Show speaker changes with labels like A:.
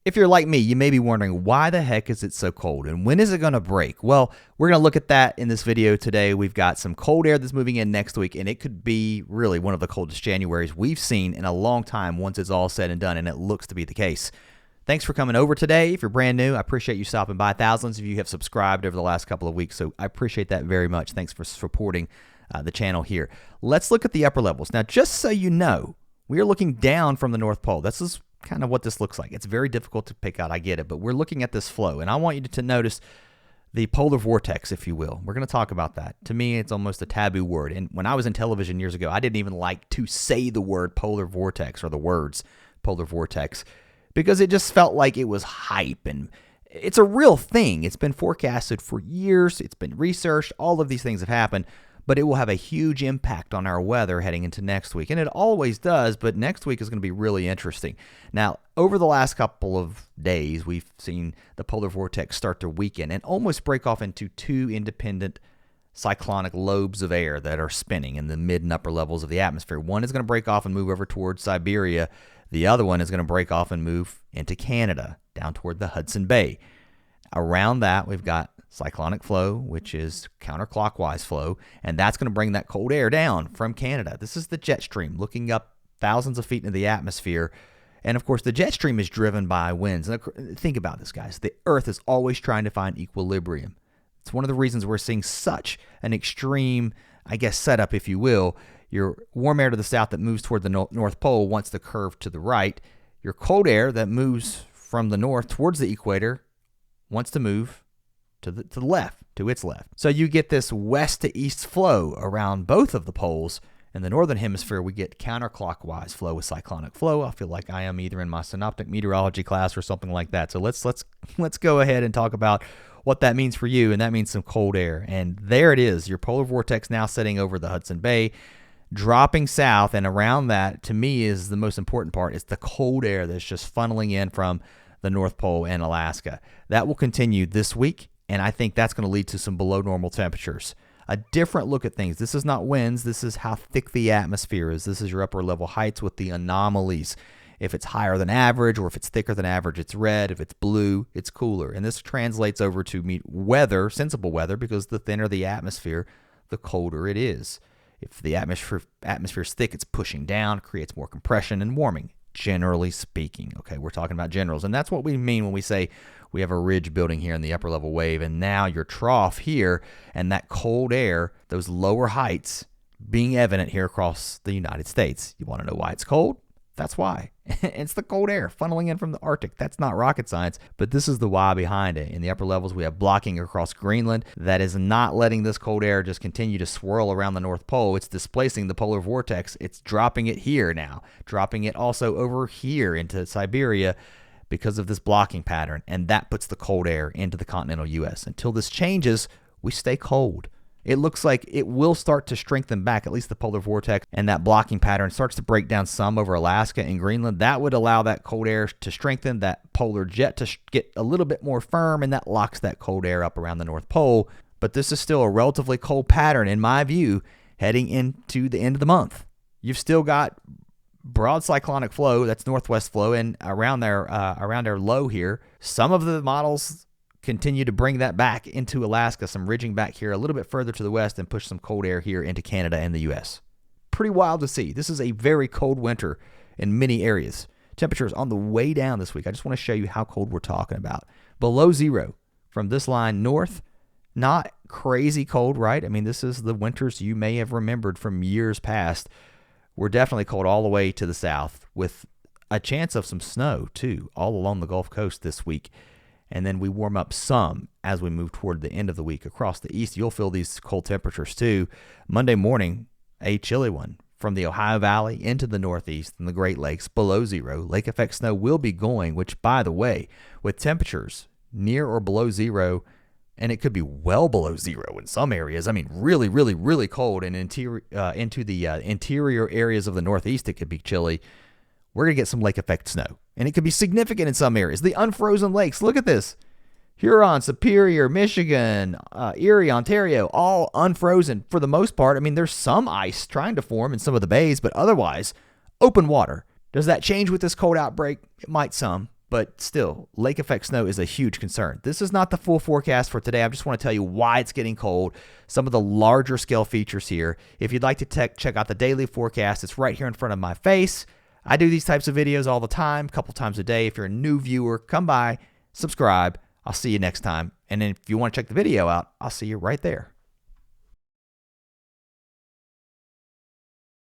A: If you're like me, you may be wondering, why the heck is it so cold and when is it going to break? Well, we're going to look at that in this video today. We've got some cold air that's moving in next week, and it could be really one of the coldest Januaries we've seen in a long time once it's all said and done, and it looks to be the case. Thanks for coming over today. If you're brand new, I appreciate you stopping by. Thousands of you have subscribed over the last couple of weeks, so I appreciate that very much. Thanks for supporting the channel here. Let's look at the upper levels. Now, just so you know, we are looking down from the North Pole. This is kind of what this looks like. It's very difficult to pick out, I get it, but we're looking at this flow, and I want you to notice the polar vortex, if you will. We're going to talk about that. To me, it's almost a taboo word, and when I was in television years ago, I didn't even like to say the word polar vortex or the words polar vortex because it just felt like it was hype, and it's a real thing. It's been forecasted for years. It's been researched. All of these things have happened, but it will have a huge impact on our weather heading into next week. And it always does, but next week is going to be really interesting. Now, over the last couple of days, we've seen the polar vortex start to weaken and almost break off into two independent cyclonic lobes of air that are spinning in the mid and upper levels of the atmosphere. One is going to break off and move over towards Siberia. The other one is going to break off and move into Canada, down toward the Hudson Bay. Around that, we've got cyclonic flow, which is counterclockwise flow, and that's going to bring that cold air down from Canada. This is the jet stream looking up thousands of feet into the atmosphere. And of course, the jet stream is driven by winds. And think about this, guys. The Earth is always trying to find equilibrium. It's one of the reasons we're seeing such an extreme, I guess, setup, if you will. Your warm air to the south that moves toward the North Pole wants to curve to the right. Your cold air that moves from the north towards the equator wants to move to the left, to its left. So you get this west to east flow around both of the poles. In the northern hemisphere, we get counterclockwise flow with cyclonic flow. I feel like I am either in my synoptic meteorology class or something like that. So let's go ahead and talk about what that means for you, and that means some cold air. And there it is, your polar vortex now setting over the Hudson Bay, dropping south, and around that, to me, is the most important part. It's the cold air that's just funneling in from the North Pole and Alaska. That will continue this week, and I think that's going to lead to some below normal temperatures. A different look at things. This is not winds. This is how thick the atmosphere is. This is your upper level heights with the anomalies. If it's higher than average or if it's thicker than average, it's red. If it's blue, it's cooler. And this translates over to meet weather, sensible weather, because the thinner the atmosphere, the colder it is. If the atmosphere is thick, it's pushing down, creates more compression and warming, generally speaking. Okay, we're talking about generals. And that's what we mean when we say we have a ridge building here in the upper level wave, and now your trough here and that cold air, those lower heights being evident here across the United States. You want to know why it's cold? That's why. It's the cold air funneling in from the Arctic. That's not rocket science, but this is the why behind it. In the upper levels, we have blocking across Greenland that is not letting this cold air just continue to swirl around the North Pole. It's displacing the polar vortex. It's dropping it here now, dropping it also over here into Siberia because of this blocking pattern, and that puts the cold air into the continental U.S. Until this changes, we stay cold. It looks like it will start to strengthen back, at least the polar vortex, and that blocking pattern starts to break down some over Alaska and Greenland. That would allow that cold air to strengthen, that polar jet to get a little bit more firm, and that locks that cold air up around the North Pole. But this is still a relatively cold pattern, in my view, heading into the end of the month. You've still got broad cyclonic flow, that's northwest flow, and around our low here. Some of the models continue to bring that back into Alaska, some ridging back here a little bit further to the west, and push some cold air here into Canada and the U.S. Pretty wild to see. This is a very cold winter in many areas. Temperatures on the way down this week. I just want to show you how cold we're talking about. Below zero from this line north. Not crazy cold, right? I mean, this is the winters you may have remembered from years past. We're definitely cold all the way to the south, with a chance of some snow, too, all along the Gulf Coast this week. And then we warm up some as we move toward the end of the week. Across the east, you'll feel these cold temperatures, too. Monday morning, a chilly one from the Ohio Valley into the Northeast and the Great Lakes, below zero. Lake effect snow will be going, which, by the way, with temperatures near or below zero, and it could be well below zero in some areas. I mean, really, really, really cold. And into the interior areas of the Northeast, it could be chilly. We're going to get some lake effect snow, and it could be significant in some areas. The unfrozen lakes, look at this. Huron, Superior, Michigan, Erie, Ontario, all unfrozen for the most part. I mean, there's some ice trying to form in some of the bays, but otherwise, open water. Does that change with this cold outbreak? It might some, but still, lake effect snow is a huge concern. This is not the full forecast for today. I just want to tell you why it's getting cold, some of the larger scale features here. If you'd like to check out the daily forecast, it's right here in front of my face. I do these types of videos all the time, a couple times a day. If you're a new viewer, come by, subscribe. I'll see you next time. And then if you want to check the video out, I'll see you right there.